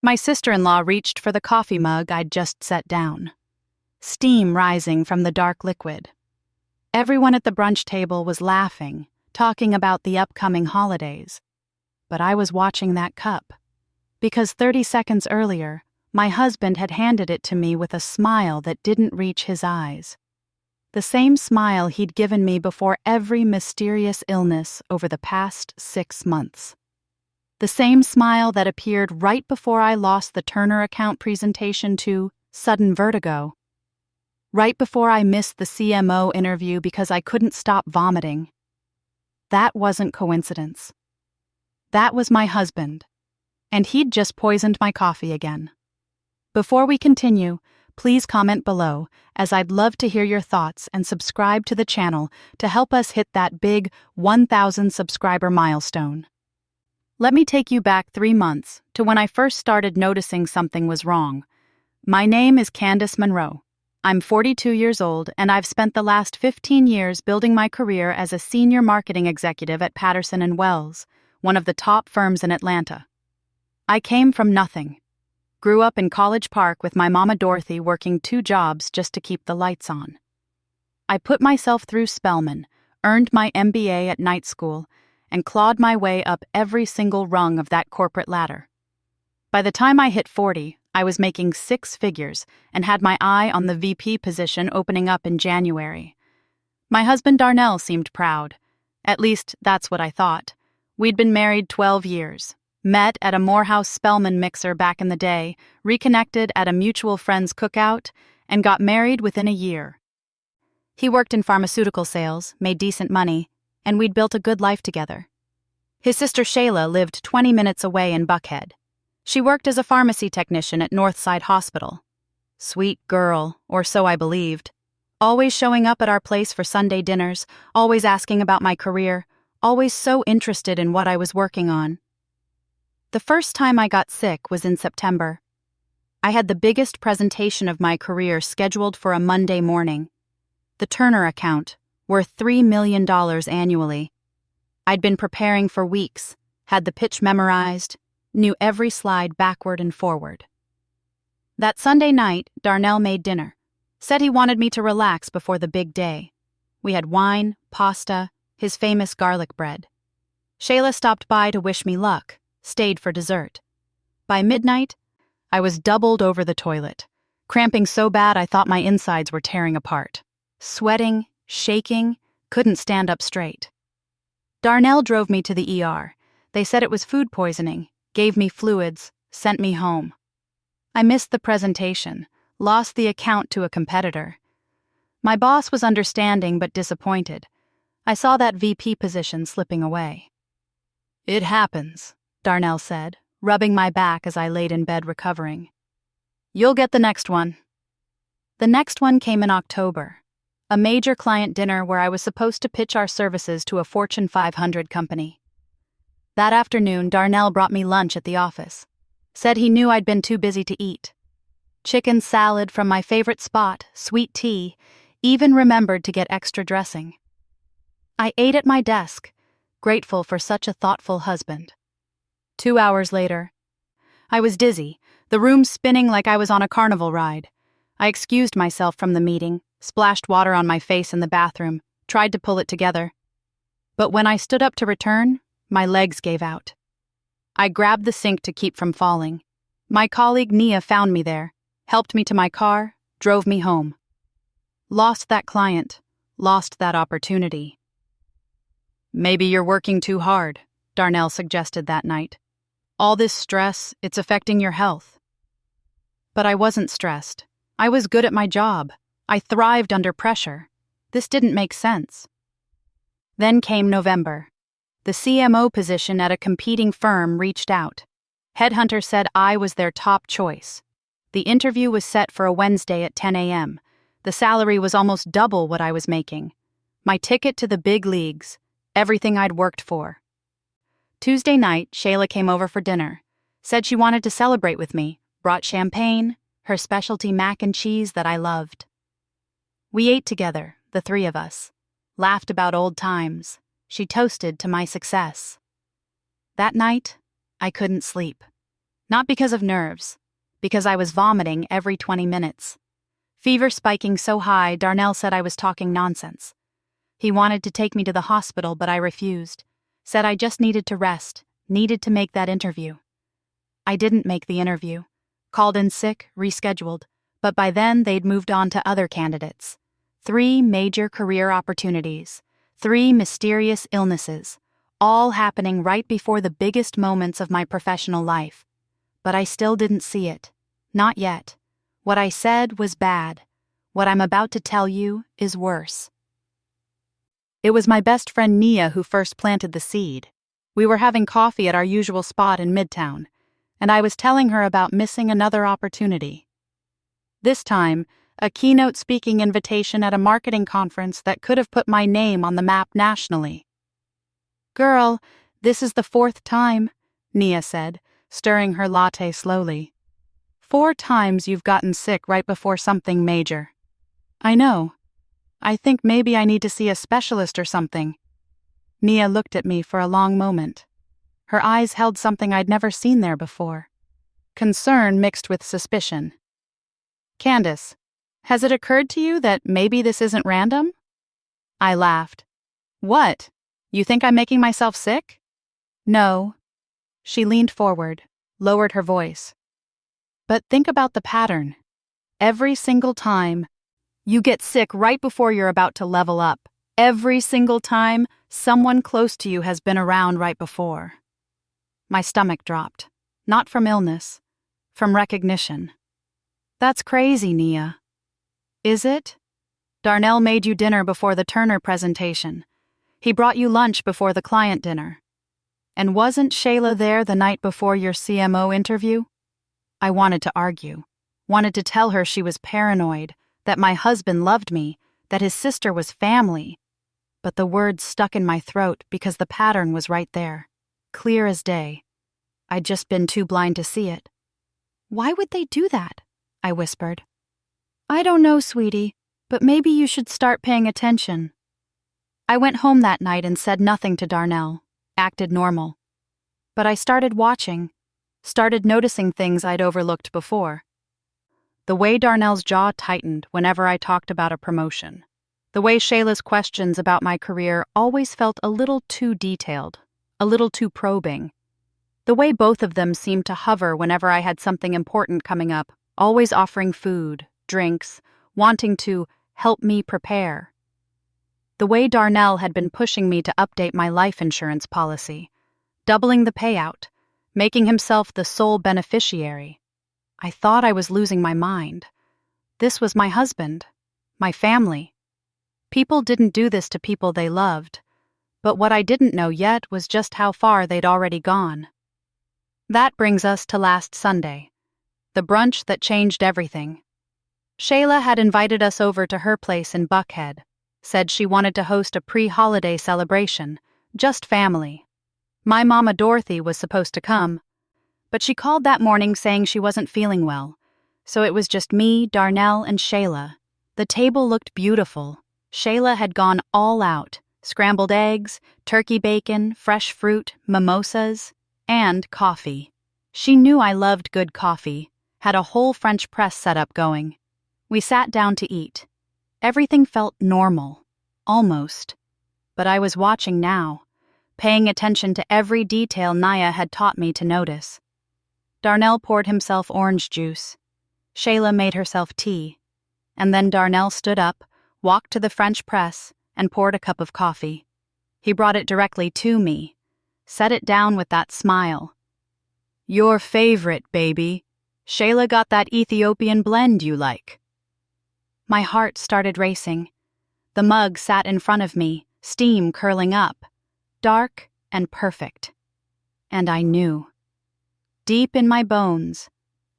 My sister-in-law reached for the coffee mug I'd just set down. Steam rising from the dark liquid. Everyone at the brunch table was laughing, talking about the upcoming holidays. But I was watching that cup, because 30 seconds earlier, my husband had handed it to me with a smile that didn't reach his eyes. The same smile he'd given me before every mysterious illness over the past 6 months. The same smile that appeared right before I lost the Turner account presentation to sudden vertigo. Right before I missed the CMO interview because I couldn't stop vomiting. That wasn't coincidence. That was my husband, and he'd just poisoned my coffee again. Before we continue, please comment below, as I'd love to hear your thoughts, and subscribe to the channel to help us hit that big 1,000 subscriber milestone. Let me take you back 3 months to when I first started noticing something was wrong. My name is Candace Monroe. I'm 42 years old, and I've spent the last 15 years building my career as a senior marketing executive at Patterson & Wells, one of the top firms in Atlanta. I came from nothing. Grew up in College Park with my mama Dorothy working 2 jobs just to keep the lights on. I put myself through Spelman, earned my MBA at night school, and clawed my way up every single rung of that corporate ladder. By the time I hit 40, I was making 6 figures and had my eye on the VP position opening up in January. My husband Darnell seemed proud. At least, that's what I thought. We'd been married 12 years. Met at a Morehouse Spelman mixer back in the day, reconnected at a mutual friend's cookout, and got married within a year. He worked in pharmaceutical sales, made decent money, and we'd built a good life together. His sister Shayla lived 20 minutes away in Buckhead. She worked as a pharmacy technician at Northside Hospital. Sweet girl, or so I believed. Always showing up at our place for Sunday dinners, always asking about my career, always so interested in what I was working on. The first time I got sick was in September. I had the biggest presentation of my career scheduled for a Monday morning. The Turner account, worth $3 million annually. I'd been preparing for weeks, had the pitch memorized, knew every slide backward and forward. That Sunday night, Darnell made dinner. Said he wanted me to relax before the big day. We had wine, pasta, his famous garlic bread. Shayla stopped by to wish me luck, stayed for dessert. By midnight, I was doubled over the toilet, cramping so bad I thought my insides were tearing apart. Sweating, shaking, couldn't stand up straight. Darnell drove me to the ER. They said it was food poisoning, gave me fluids, sent me home. I missed the presentation, lost the account to a competitor. My boss was understanding but disappointed. I saw that VP position slipping away. "It happens," Darnell said, rubbing my back as I laid in bed recovering. "You'll get the next one." The next one came in October, a major client dinner where I was supposed to pitch our services to a Fortune 500 company. That afternoon, Darnell brought me lunch at the office. Said he knew I'd been too busy to eat. Chicken salad from my favorite spot, sweet tea, even remembered to get extra dressing. I ate at my desk, grateful for such a thoughtful husband. 2 hours later, I was dizzy, the room spinning like I was on a carnival ride. I excused myself from the meeting, splashed water on my face in the bathroom, tried to pull it together. But when I stood up to return, my legs gave out. I grabbed the sink to keep from falling. My colleague Nia found me there, helped me to my car, drove me home. Lost that client, lost that opportunity. "Maybe you're working too hard," Darnell suggested that night. "All this stress, it's affecting your health." But I wasn't stressed. I was good at my job. I thrived under pressure. This didn't make sense. Then came November. The CMO position at a competing firm reached out. Headhunter said I was their top choice. The interview was set for a Wednesday at 10 a.m. The salary was almost double what I was making. My ticket to the big leagues, everything I'd worked for. Tuesday night, Shayla came over for dinner. Said she wanted to celebrate with me, brought champagne, her specialty mac and cheese that I loved. We ate together, the 3 of us, laughed about old times. She toasted to my success. That night, I couldn't sleep. Not because of nerves, because I was vomiting every 20 minutes. Fever spiking so high, Darnell said I was talking nonsense. He wanted to take me to the hospital, but I refused. Said I just needed to rest, needed to make that interview. I didn't make the interview. Called in sick, rescheduled, but by then they'd moved on to other candidates. 3 major career opportunities, 3 mysterious illnesses, all happening right before the biggest moments of my professional life. But I still didn't see it. Not yet. What I said was bad. What I'm about to tell you is worse. It was my best friend Nia who first planted the seed. We were having coffee at our usual spot in Midtown, and I was telling her about missing another opportunity. This time, a keynote speaking invitation at a marketing conference that could have put my name on the map nationally. "Girl, this is the 4th time," Nia said, stirring her latte slowly. 4 times you've gotten sick right before something major. I know. I think maybe I need to see a specialist or something. Nia looked at me for a long moment. Her eyes held something I'd never seen there before. Concern mixed with suspicion. "Candace, has it occurred to you that maybe this isn't random?" I laughed. "What? You think I'm making myself sick?" "No." She leaned forward, lowered her voice. "But think about the pattern. Every single time, you get sick right before you're about to level up. Every single time, someone close to you has been around right before." My stomach dropped. Not from illness, from recognition. "That's crazy, Nia." "Is it? Darnell made you dinner before the Turner presentation. He brought you lunch before the client dinner. And wasn't Shayla there the night before your CMO interview?" I wanted to argue, wanted to tell her she was paranoid, that my husband loved me, that his sister was family. But the words stuck in my throat because the pattern was right there, clear as day. I'd just been too blind to see it. "Why would they do that?" I whispered. "I don't know, sweetie, but maybe you should start paying attention." I went home that night and said nothing to Darnell, acted normal. But I started watching, started noticing things I'd overlooked before. The way Darnell's jaw tightened whenever I talked about a promotion. The way Shayla's questions about my career always felt a little too detailed, a little too probing. The way both of them seemed to hover whenever I had something important coming up, always offering food, drinks, wanting to help me prepare. The way Darnell had been pushing me to update my life insurance policy, doubling the payout, making himself the sole beneficiary. I thought I was losing my mind. This was my husband, my family. People didn't do this to people they loved, but what I didn't know yet was just how far they'd already gone. That brings us to last Sunday, the brunch that changed everything. Shayla had invited us over to her place in Buckhead, said she wanted to host a pre-holiday celebration, just family. My mama Dorothy was supposed to come, but she called that morning saying she wasn't feeling well, so it was just me, Darnell, and Shayla. The table looked beautiful. Shayla had gone all out, scrambled eggs, turkey bacon, fresh fruit, mimosas, and coffee. She knew I loved good coffee, had a whole French press set up going. We sat down to eat. Everything felt normal, almost. But I was watching now, paying attention to every detail Naya had taught me to notice. Darnell poured himself orange juice. Shayla made herself tea. And then Darnell stood up, walked to the French press, and poured a cup of coffee. He brought it directly to me, set it down with that smile. "Your favorite, baby. Shayla got that Ethiopian blend you like." My heart started racing. The mug sat in front of me, steam curling up, dark and perfect. And I knew. Deep in my bones,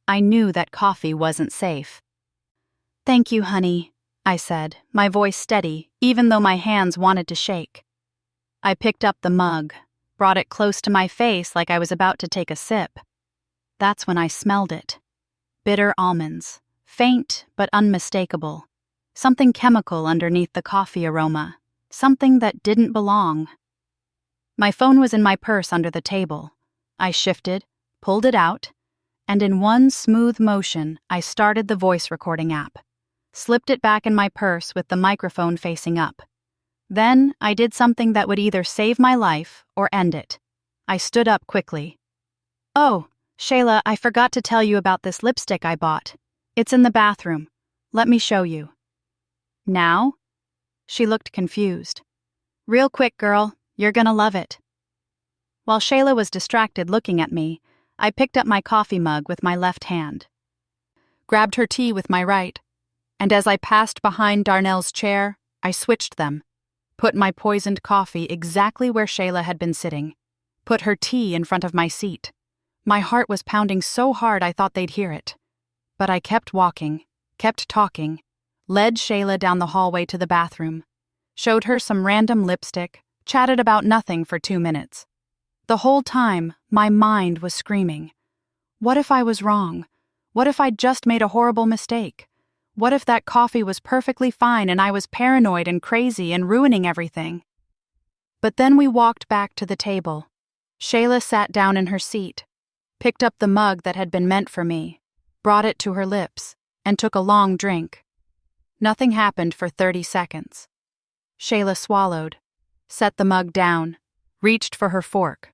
I knew that coffee wasn't safe. "Thank you, honey," I said, my voice steady, even though my hands wanted to shake. I picked up the mug, brought it close to my face like I was about to take a sip. That's when I smelled it. Bitter almonds, faint but unmistakable. Something chemical underneath the coffee aroma, something that didn't belong. My phone was in my purse under the table. I shifted, pulled it out, and in one smooth motion, I started the voice recording app, slipped it back in my purse with the microphone facing up. Then I did something that would either save my life or end it. I stood up quickly. "Oh, Shayla, I forgot to tell you about this lipstick I bought. It's in the bathroom. Let me show you." "Now?" She looked confused. "Real quick, girl. You're gonna love it." While Shayla was distracted looking at me, I picked up my coffee mug with my left hand, grabbed her tea with my right, and as I passed behind Darnell's chair, I switched them, put my poisoned coffee exactly where Shayla had been sitting, put her tea in front of my seat. My heart was pounding so hard I thought they'd hear it. But I kept walking, kept talking, led Shayla down the hallway to the bathroom, showed her some random lipstick, chatted about nothing for 2 minutes. The whole time, my mind was screaming. What if I was wrong? What if I'd just made a horrible mistake? What if that coffee was perfectly fine and I was paranoid and crazy and ruining everything? But then we walked back to the table. Shayla sat down in her seat, picked up the mug that had been meant for me, brought it to her lips, and took a long drink. Nothing happened for 30 seconds. Shayla swallowed, set the mug down, reached for her fork.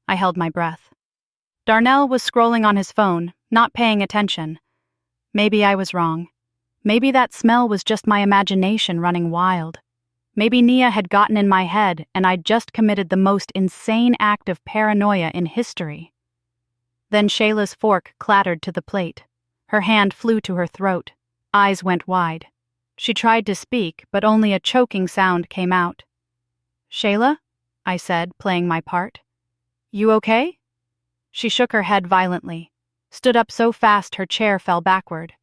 I held my breath. Darnell was scrolling on his phone, not paying attention. Maybe I was wrong. Maybe that smell was just my imagination running wild. Maybe Nia had gotten in my head and I'd just committed the most insane act of paranoia in history. Then Shayla's fork clattered to the plate. Her hand flew to her throat. Eyes went wide. She tried to speak, but only a choking sound came out. "Shayla?" I said, playing my part. "You okay?" She shook her head violently, stood up so fast her chair fell backward.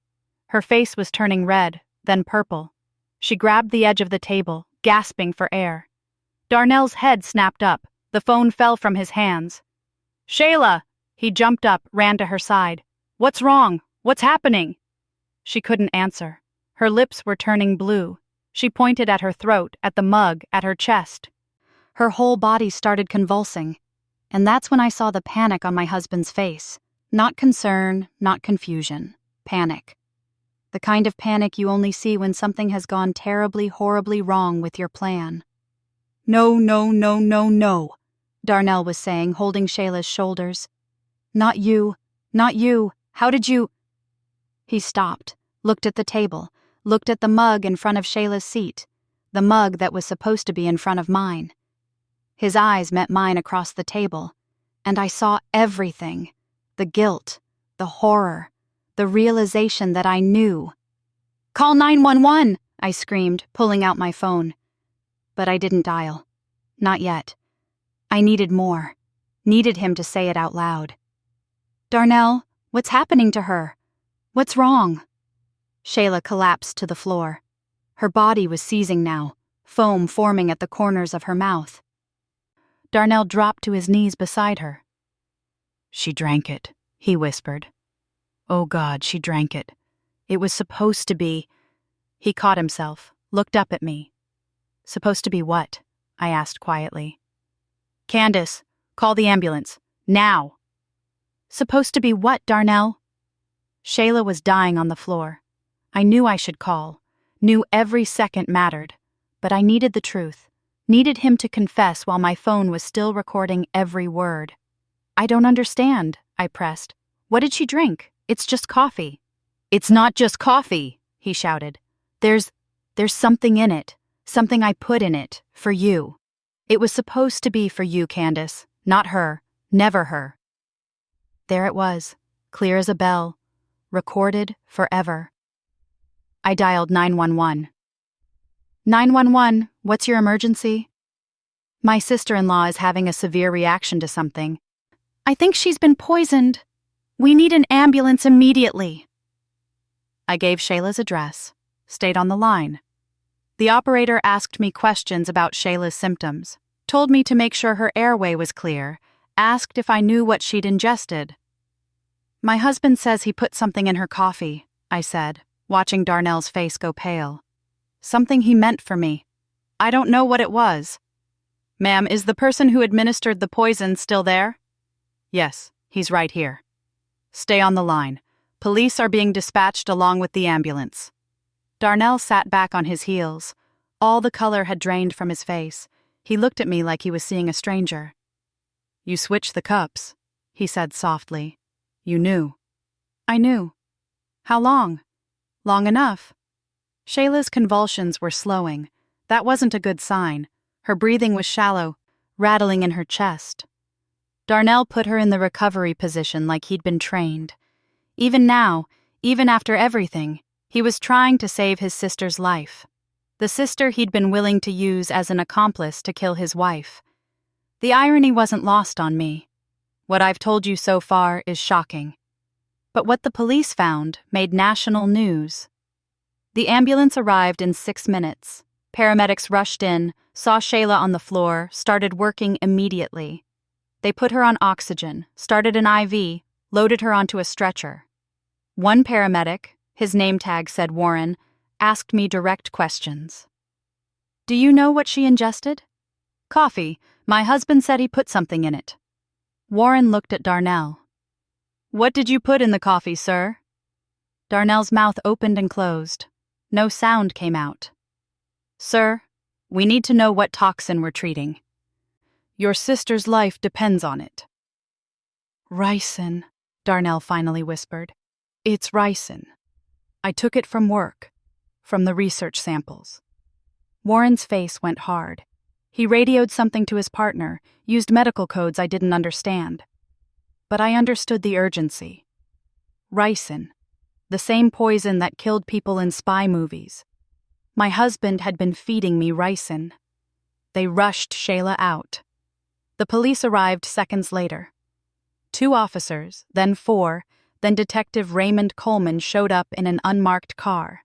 Her face was turning red, then purple. She grabbed the edge of the table, gasping for air. Darnell's head snapped up. The phone fell from his hands. "Shayla!" He jumped up, ran to her side. "What's wrong? What's happening?" She couldn't answer. Her lips were turning blue. She pointed at her throat, at the mug, at her chest. Her whole body started convulsing. And that's when I saw the panic on my husband's face. Not concern, not confusion. Panic. The kind of panic you only see when something has gone terribly, horribly wrong with your plan. "No, no, no, no, no," Darnell was saying, holding Shayla's shoulders. Not you. How did you—" He stopped, looked at the table, looked at the mug in front of Shayla's seat, the mug that was supposed to be in front of mine. His eyes met mine across the table, and I saw everything. The guilt, the horror, the realization that I knew. "Call 911!" I screamed, pulling out my phone. But I didn't dial. Not yet. I needed more. Needed him to say it out loud. "Darnell, what's happening to her? What's wrong?" Shayla collapsed to the floor. Her body was seizing now, foam forming at the corners of her mouth. Darnell dropped to his knees beside her. "She drank it," he whispered. "Oh God, she drank it. It was supposed to be—" He caught himself, looked up at me. "Supposed to be what?" I asked quietly. "Candace, call the ambulance. Now!" "Supposed to be what, Darnell?" Shayla was dying on the floor. I knew I should call, knew every second mattered, but I needed the truth, needed him to confess while my phone was still recording every word. "I don't understand," I pressed. "What did she drink? It's just coffee." "It's not just coffee," he shouted. There's something in it, something I put in it, for you. It was supposed to be for you, Candace, not her, never her." There it was, clear as a bell, recorded forever. I dialed 911. 911, what's your emergency?" "My sister-in-law is having a severe reaction to something. I think she's been poisoned. We need an ambulance immediately." I gave Shayla's address, stayed on the line. The operator asked me questions about Shayla's symptoms, told me to make sure her airway was clear, asked if I knew what she'd ingested. "My husband says he put something in her coffee," I said, watching Darnell's face go pale. "Something he meant for me. I don't know what it was." "Ma'am, is the person who administered the poison still there?" "Yes, he's right here." Stay on the line. Police are being dispatched along with the ambulance." Darnell sat back on his heels. All the color had drained from his face. He looked at me like he was seeing a stranger. "You switched the cups," he said softly. "You knew." "I knew." "How long?" "Long enough." Shayla's convulsions were slowing. That wasn't a good sign. Her breathing was shallow, rattling in her chest. Darnell put her in the recovery position like he'd been trained. Even now, even after everything, he was trying to save his sister's life. The sister he'd been willing to use as an accomplice to kill his wife. The irony wasn't lost on me. What I've told you so far is shocking. But what the police found made national news. The ambulance arrived in 6 minutes. Paramedics rushed in, saw Shayla on the floor, started working immediately. They put her on oxygen, started an IV, loaded her onto a stretcher. One paramedic, his name tag said Warren, asked me direct questions. "Do you know what she ingested?" "Coffee. My husband said he put something in it." Warren looked at Darnell. "What did you put in the coffee, sir?" Darnell's mouth opened and closed. No sound came out. "Sir, we need to know what toxin we're treating. Your sister's life depends on it." "Ricin," Darnell finally whispered. "It's ricin. I took it from work, from the research samples." Warren's face went hard. He radioed something to his partner, used medical codes I didn't understand. But I understood the urgency. Ricin, the same poison that killed people in spy movies. My husband had been feeding me ricin. They rushed Shayla out. The police arrived seconds later. 2 officers, then 4, then Detective Raymond Coleman showed up in an unmarked car.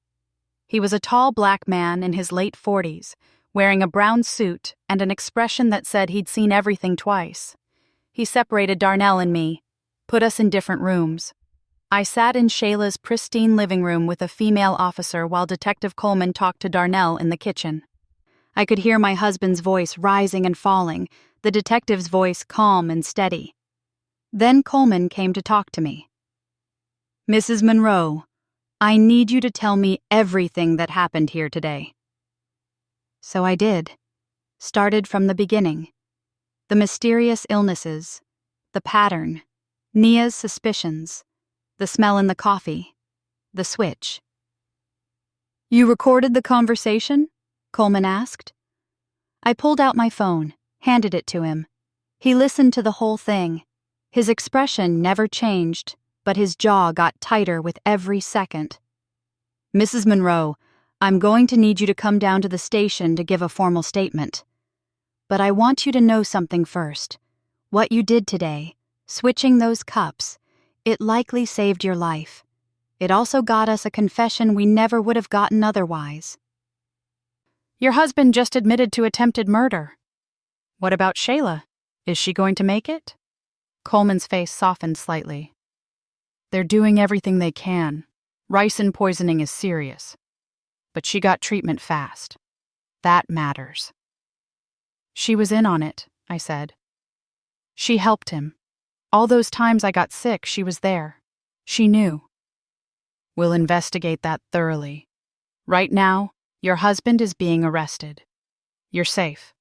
He was a tall black man in his late 40s, wearing a brown suit and an expression that said he'd seen everything twice. He separated Darnell and me, put us in different rooms. I sat in Shayla's pristine living room with a female officer while Detective Coleman talked to Darnell in the kitchen. I could hear my husband's voice rising and falling, the detective's voice calm and steady. Then Coleman came to talk to me. "Mrs. Monroe, I need you to tell me everything that happened here today." So I did. Started from the beginning. The mysterious illnesses, the pattern, Nia's suspicions, the smell in the coffee, the switch. "You recorded the conversation?" Coleman asked. I pulled out my phone, handed it to him. He listened to the whole thing. His expression never changed, but his jaw got tighter with every second. "Mrs. Monroe, I'm going to need you to come down to the station to give a formal statement. But I want you to know something first. What you did today, switching those cups, it likely saved your life. It also got us a confession we never would have gotten otherwise." "Your husband just admitted to attempted murder. What about Shayla? Is she going to make it?" Coleman's face softened slightly. "They're doing everything they can. Ricin poisoning is serious. But she got treatment fast. That matters." "She was in on it," I said. "She helped him. All those times I got sick, she was there. She knew." "We'll investigate that thoroughly. Right now, your husband is being arrested. You're safe."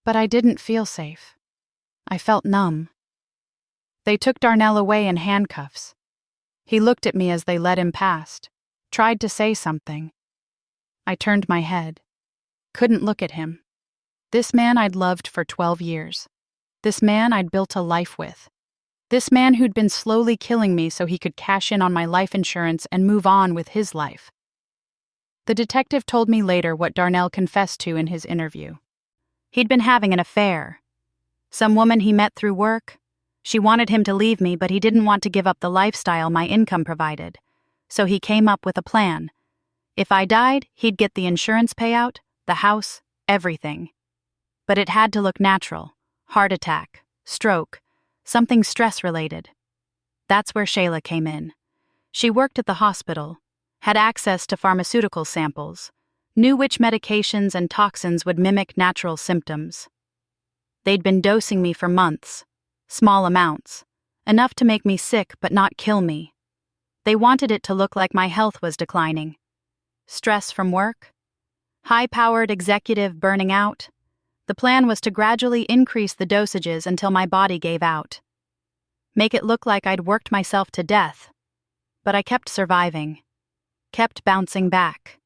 But I didn't feel safe. I felt numb. They took Darnell away in handcuffs. He looked at me as they led him past, tried to say something. I turned my head. Couldn't look at him. This man I'd loved for 12 years. This man I'd built a life with. This man who'd been slowly killing me so he could cash in on my life insurance and move on with his life. The detective told me later what Darnell confessed to in his interview. He'd been having an affair. Some woman he met through work. She wanted him to leave me, but he didn't want to give up the lifestyle my income provided. So he came up with a plan. If I died, he'd get the insurance payout, the house, everything. But it had to look natural. Heart attack, stroke, something stress-related. That's where Shayla came in. She worked at the hospital, had access to pharmaceutical samples, knew which medications and toxins would mimic natural symptoms. They'd been dosing me for months, small amounts, enough to make me sick but not kill me. They wanted it to look like my health was declining. Stress from work? High-powered executive burning out? The plan was to gradually increase the dosages until my body gave out. Make it look like I'd worked myself to death. But I kept surviving. Kept bouncing back.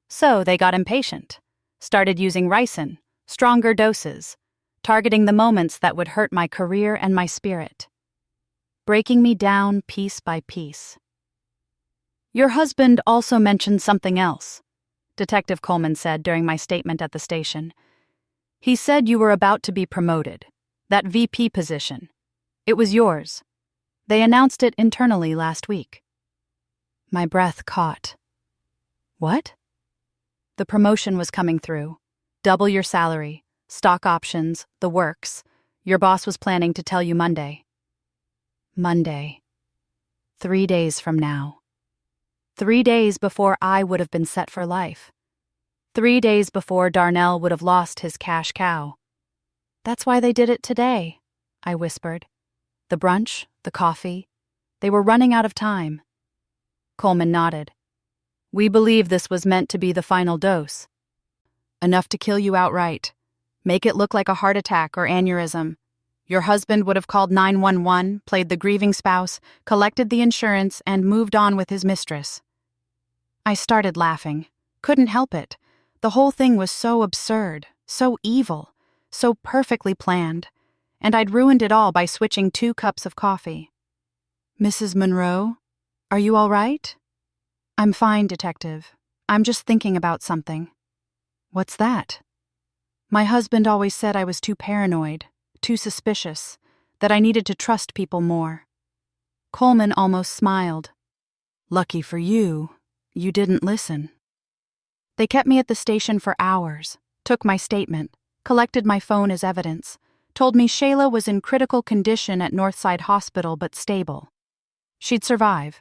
So they got impatient. Started using ricin, stronger doses, targeting the moments that would hurt my career and my spirit. Breaking me down piece by piece. Your husband also mentioned something else, Detective Coleman said during my statement at the station. He said you were about to be promoted. That VP position. It was yours. They announced it internally last week. My breath caught. What? The promotion was coming through. Double your salary, stock options, the works. Your boss was planning to tell you Monday. Monday. 3 days from now. 3 days before I would have been set for life. 3 days before Darnell would have lost his cash cow. That's why they did it today, I whispered. The brunch, the coffee, they were running out of time. Coleman nodded. We believe this was meant to be the final dose. Enough to kill you outright. Make it look like a heart attack or aneurysm. Your husband would have called 911, played the grieving spouse, collected the insurance, and moved on with his mistress. I started laughing. Couldn't help it. The whole thing was so absurd, so evil, so perfectly planned, and I'd ruined it all by switching 2 cups of coffee. Mrs. Monroe, are you all right? I'm fine, Detective. I'm just thinking about something. What's that? My husband always said I was too paranoid, too suspicious, that I needed to trust people more. Coleman almost smiled. Lucky for you, you didn't listen. They kept me at the station for hours, took my statement, collected my phone as evidence, told me Shayla was in critical condition at Northside Hospital but stable. She'd survive.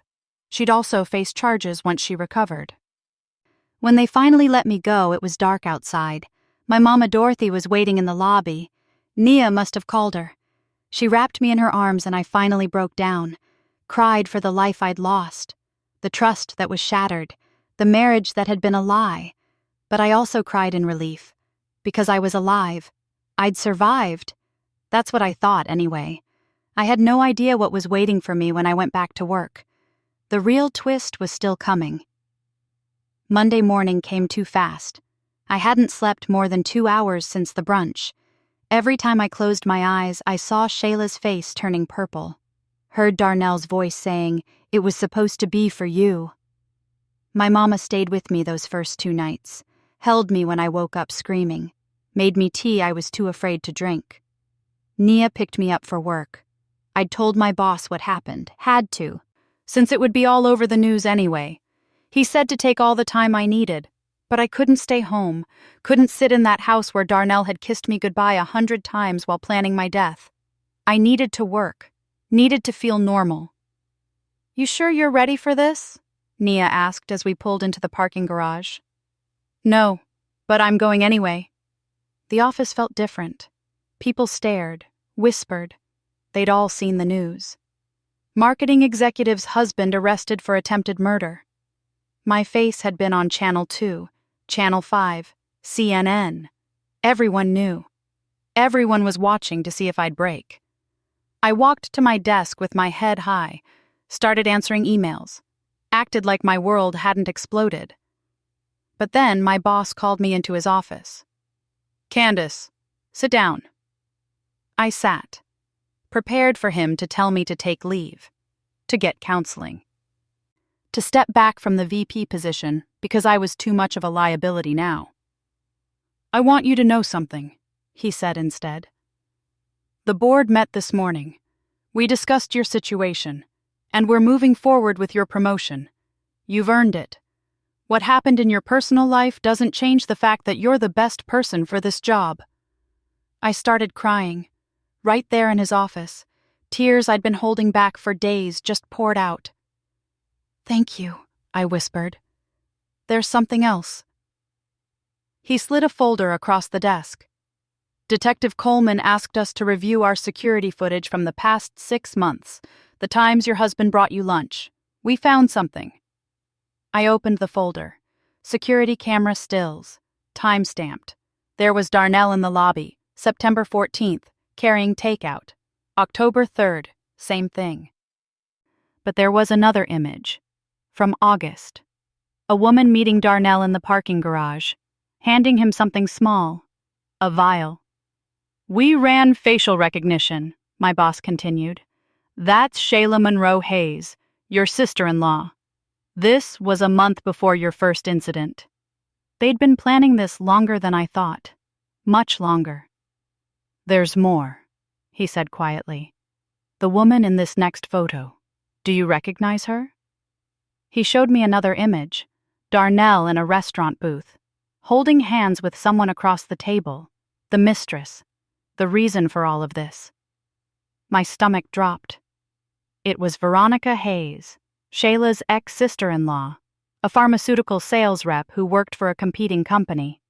She'd also face charges once she recovered. When they finally let me go, it was dark outside. My Mama Dorothy was waiting in the lobby. Nia must have called her. She wrapped me in her arms and I finally broke down, cried for the life I'd lost, the trust that was shattered, the marriage that had been a lie. But I also cried in relief, because I was alive. I'd survived. That's what I thought, anyway. I had no idea what was waiting for me when I went back to work. The real twist was still coming. Monday morning came too fast. I hadn't slept more than 2 hours since the brunch. Every time I closed my eyes, I saw Shayla's face turning purple. Heard Darnell's voice saying, "It was supposed to be for you." My mama stayed with me those first 2 nights, held me when I woke up screaming, made me tea I was too afraid to drink. Nia picked me up for work. I'd told my boss what happened, had to, since it would be all over the news anyway. He said to take all the time I needed, but I couldn't stay home, couldn't sit in that house where Darnell had kissed me goodbye 100 times while planning my death. I needed to work, needed to feel normal. You sure you're ready for this? Nia asked as we pulled into the parking garage. No, but I'm going anyway. The office felt different. People stared, whispered. They'd all seen the news. Marketing executive's husband arrested for attempted murder. My face had been on Channel 2, Channel 5, CNN. Everyone knew. Everyone was watching to see if I'd break. I walked to my desk with my head high, started answering emails, acted like my world hadn't exploded. But then my boss called me into his office. Candace, sit down. I sat, prepared for him to tell me to take leave, to get counseling, to step back from the VP position because I was too much of a liability now. I want you to know something, he said instead. The board met this morning. We discussed your situation, and we're moving forward with your promotion. You've earned it. What happened in your personal life doesn't change the fact that you're the best person for this job. I started crying, right there in his office. Tears I'd been holding back for days just poured out. Thank you, I whispered. There's something else. He slid a folder across the desk. Detective Coleman asked us to review our security footage from the past 6 months, the times your husband brought you lunch. We found something. I opened the folder. Security camera stills. Time-stamped. There was Darnell in the lobby, September 14th, carrying takeout. October 3rd, same thing. But there was another image. From August. A woman meeting Darnell in the parking garage, handing him something small. A vial. "We ran facial recognition," my boss continued. "That's Shayla Monroe Hayes, your sister-in-law. This was a month before your first incident." They'd been planning this longer than I thought. Much longer. "There's more," he said quietly. "The woman in this next photo. Do you recognize her?" He showed me another image. Darnell in a restaurant booth, holding hands with someone across the table. The mistress. The reason for all of this. My stomach dropped. It was Veronica Hayes, Shayla's ex-sister-in-law, a pharmaceutical sales rep who worked for a competing company.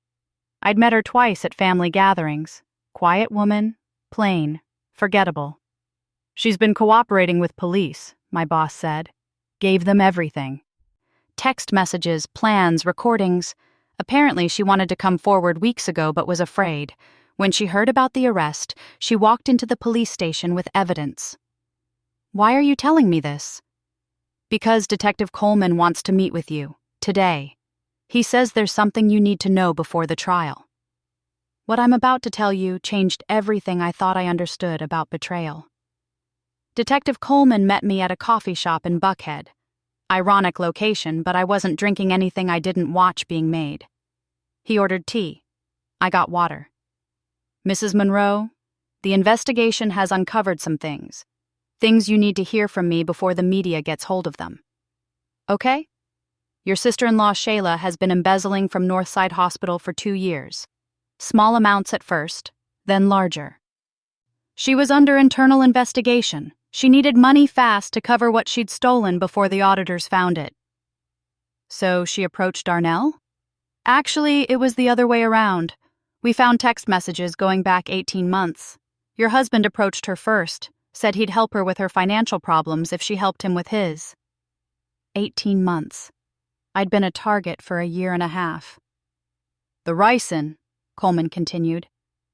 I'd met her twice at family gatherings. Quiet woman, plain, forgettable. "She's been cooperating with police," my boss said. "Gave them everything. Text messages, plans, recordings. Apparently she wanted to come forward weeks ago but was afraid. When she heard about the arrest, she walked into the police station with evidence." "Why are you telling me this?" "Because Detective Coleman wants to meet with you, today. He says there's something you need to know before the trial." What I'm about to tell you changed everything I thought I understood about betrayal. Detective Coleman met me at a coffee shop in Buckhead. Ironic location, but I wasn't drinking anything I didn't watch being made. He ordered tea. I got water. "Mrs. Monroe, the investigation has uncovered some things. Things you need to hear from me before the media gets hold of them. Okay? Your sister-in-law Shayla has been embezzling from Northside Hospital for 2 years. Small amounts at first, then larger. She was under internal investigation. She needed money fast to cover what she'd stolen before the auditors found it." "So she approached Darnell?" "Actually, it was the other way around. We found text messages going back 18 months. Your husband approached her first, said he'd help her with her financial problems if she helped him with his." 18 months. I'd been a target for a year and a half. "The ricin," Coleman continued,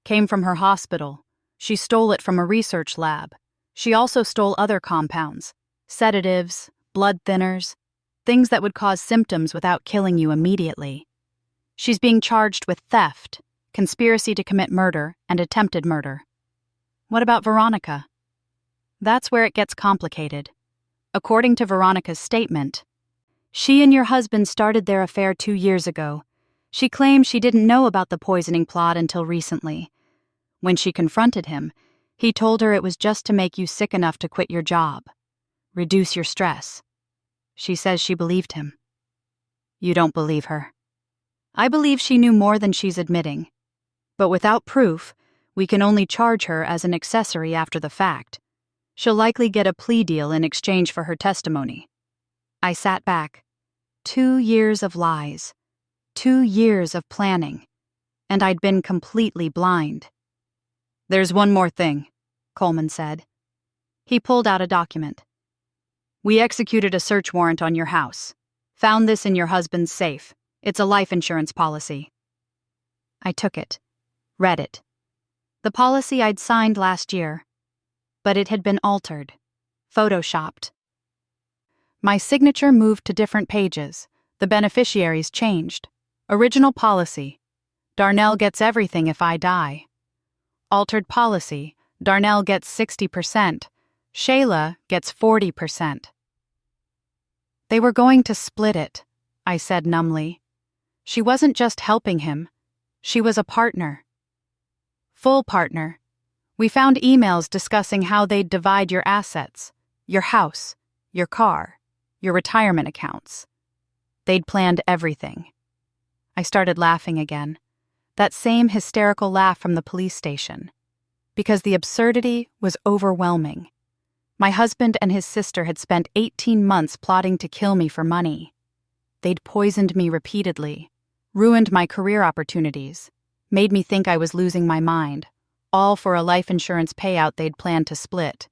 "came from her hospital. She stole it from a research lab. She also stole other compounds, sedatives, blood thinners, things that would cause symptoms without killing you immediately. She's being charged with theft, conspiracy to commit murder, and attempted murder." "What about Veronica?" "That's where it gets complicated. According to Veronica's statement, she and your husband started their affair 2 years ago. She claims she didn't know about the poisoning plot until recently. When she confronted him, he told her it was just to make you sick enough to quit your job. Reduce your stress. She says she believed him." "You don't believe her." "I believe she knew more than she's admitting. But without proof, we can only charge her as an accessory after the fact. She'll likely get a plea deal in exchange for her testimony." I sat back. 2 years of lies. 2 years of planning. And I'd been completely blind. "There's one more thing," Coleman said. He pulled out a document. "We executed a search warrant on your house. Found this in your husband's safe. It's a life insurance policy." I took it. Read it. The policy I'd signed last year. But it had been altered. Photoshopped. My signature moved to different pages. The beneficiaries changed. Original policy. Darnell gets everything if I die. Altered policy. Darnell gets 60%. Shayla gets 40%. "They were going to split it," I said numbly. She wasn't just helping him. She was a partner. Full partner. We found emails discussing how they'd divide your assets, your house, your car, your retirement accounts. They'd planned everything. I started laughing again. That same hysterical laugh from the police station. Because the absurdity was overwhelming. My husband and his sister had spent 18 months plotting to kill me for money. They'd poisoned me repeatedly, ruined my career opportunities, made me think I was losing my mind, all for a life insurance payout they'd planned to split,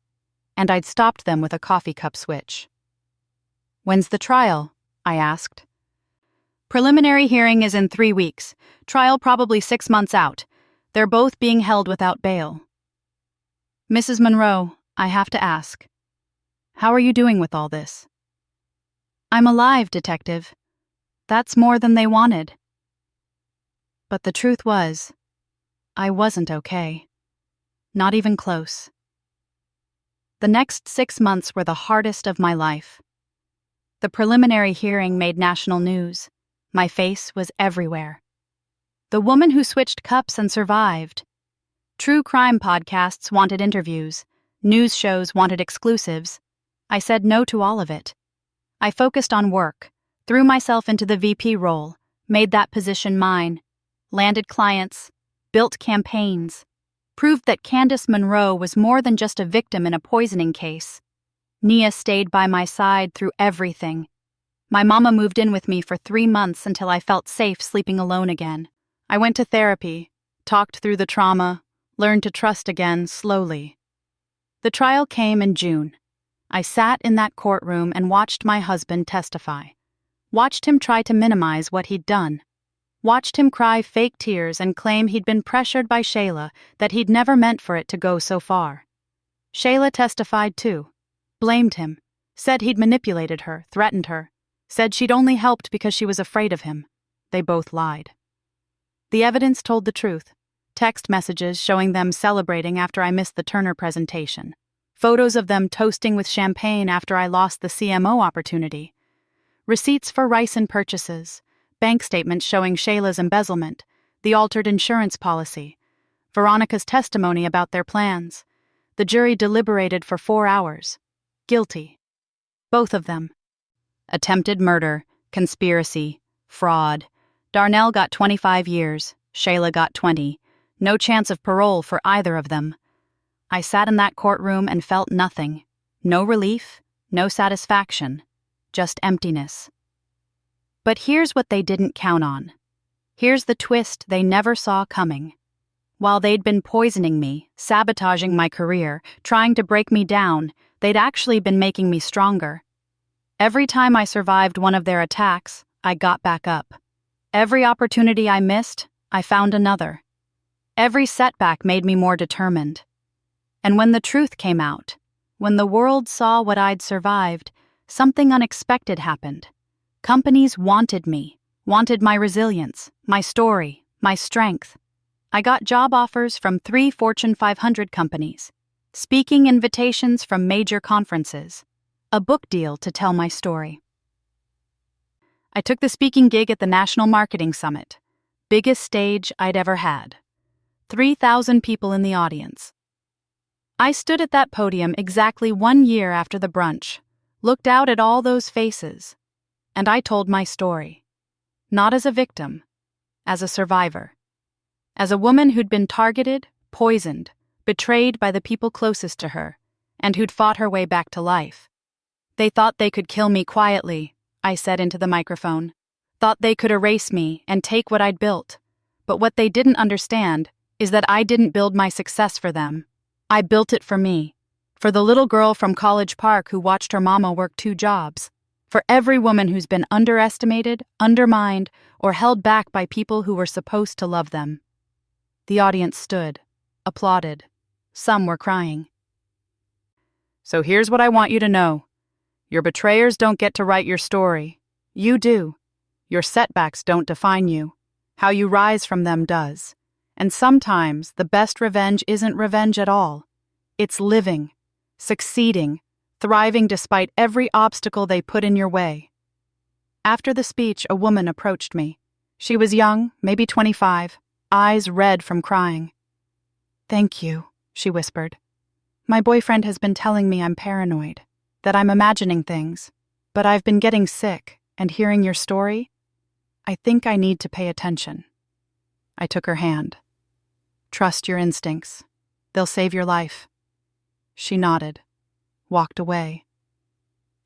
and I'd stopped them with a coffee cup switch. "When's the trial?" I asked. "Preliminary hearing is in 3 weeks, trial probably 6 months out. They're both being held without bail." "Mrs. Monroe, I have to ask, how are you doing with all this?" "I'm alive, Detective. That's more than they wanted." But the truth was, I wasn't okay. Not even close. The next 6 months were the hardest of my life. The preliminary hearing made national news. My face was everywhere. The woman who switched cups and survived. True crime podcasts wanted interviews. News shows wanted exclusives. I said no to all of it. I focused on work, threw myself into the VP role, made that position mine, landed clients, built campaigns, proved that Candace Monroe was more than just a victim in a poisoning case. Nia stayed by my side through everything. My mama moved in with me for 3 months until I felt safe sleeping alone again. I went to therapy, talked through the trauma, learned to trust again slowly. The trial came in June. I sat in that courtroom and watched my husband testify. Watched him try to minimize what he'd done. Watched him cry fake tears and claim he'd been pressured by Shayla, that he'd never meant for it to go so far. Shayla testified too. Blamed him. Said he'd manipulated her, threatened her. Said she'd only helped because she was afraid of him. They both lied. The evidence told the truth. Text messages showing them celebrating after I missed the Turner presentation. Photos of them toasting with champagne after I lost the CMO opportunity. Receipts for ricin purchases. Bank statements showing Shayla's embezzlement. The altered insurance policy. Veronica's testimony about their plans. The jury deliberated for 4 hours. Guilty. Both of them. Attempted murder, conspiracy, fraud. Darnell got 25 years. Shayla got 20. No chance of parole for either of them. I sat in that courtroom and felt nothing. No relief, no satisfaction, just emptiness. But here's what they didn't count on. Here's the twist they never saw coming. While they'd been poisoning me, sabotaging my career, trying to break me down, they'd actually been making me stronger. Every time I survived one of their attacks, I got back up. Every opportunity I missed, I found another. Every setback made me more determined. And when the truth came out, when the world saw what I'd survived, something unexpected happened. Companies wanted me, wanted my resilience, my story, my strength. I got job offers from 3 Fortune 500 companies, speaking invitations from major conferences, a book deal to tell my story. I took the speaking gig at the National Marketing Summit, biggest stage I'd ever had. 3,000 people in the audience. I stood at that podium exactly 1 year after the brunch, looked out at all those faces, and I told my story. Not as a victim, as a survivor. As a woman who'd been targeted, poisoned, betrayed by the people closest to her, and who'd fought her way back to life. They thought they could kill me quietly, I said into the microphone. Thought they could erase me and take what I'd built. But what they didn't understand is that I didn't build my success for them. I built it for me. For the little girl from College Park who watched her mama work 2 jobs. For every woman who's been underestimated, undermined, or held back by people who were supposed to love them. The audience stood, applauded. Some were crying. So here's what I want you to know. Your betrayers don't get to write your story. You do. Your setbacks don't define you. How you rise from them does. And sometimes the best revenge isn't revenge at all. It's living, succeeding, thriving despite every obstacle they put in your way. After the speech, a woman approached me. She was young, maybe 25, eyes red from crying. "Thank you," she whispered. "My boyfriend has been telling me I'm paranoid, that I'm imagining things, but I've been getting sick, and hearing your story, I think I need to pay attention." I took her hand. "Trust your instincts. They'll save your life." She nodded, walked away,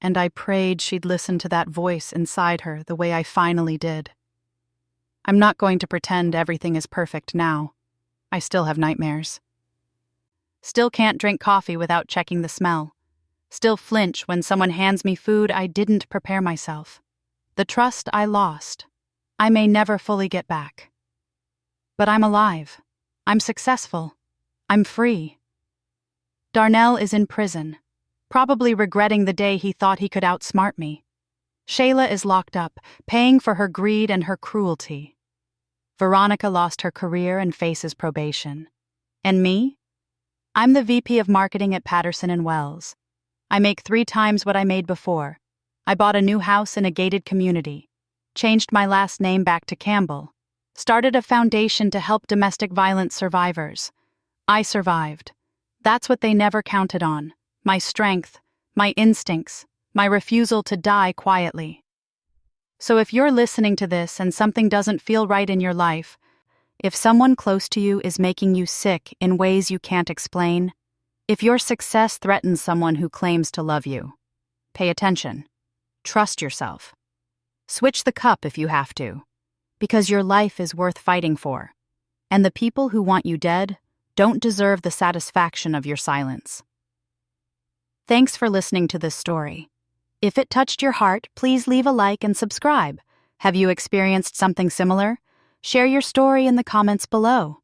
and I prayed she'd listen to that voice inside her the way I finally did. I'm not going to pretend everything is perfect now. I still have nightmares. Still can't drink coffee without checking the smell. Still flinch when someone hands me food I didn't prepare myself. The trust I lost, I may never fully get back. But I'm alive. I'm successful. I'm free. Darnell is in prison, probably regretting the day he thought he could outsmart me. Shayla is locked up, paying for her greed and her cruelty. Veronica lost her career and faces probation. And me? I'm the VP of marketing at Patterson & Wells. I make 3 times what I made before. I bought a new house in a gated community, changed my last name back to Campbell, started a foundation to help domestic violence survivors. I survived. That's what they never counted on. My strength, my instincts, my refusal to die quietly. So if you're listening to this and something doesn't feel right in your life, if someone close to you is making you sick in ways you can't explain, if your success threatens someone who claims to love you, pay attention. Trust yourself. Switch the cup if you have to, because your life is worth fighting for, and the people who want you dead don't deserve the satisfaction of your silence. Thanks for listening to this story. If it touched your heart, please leave a like and subscribe. Have you experienced something similar? Share your story in the comments below.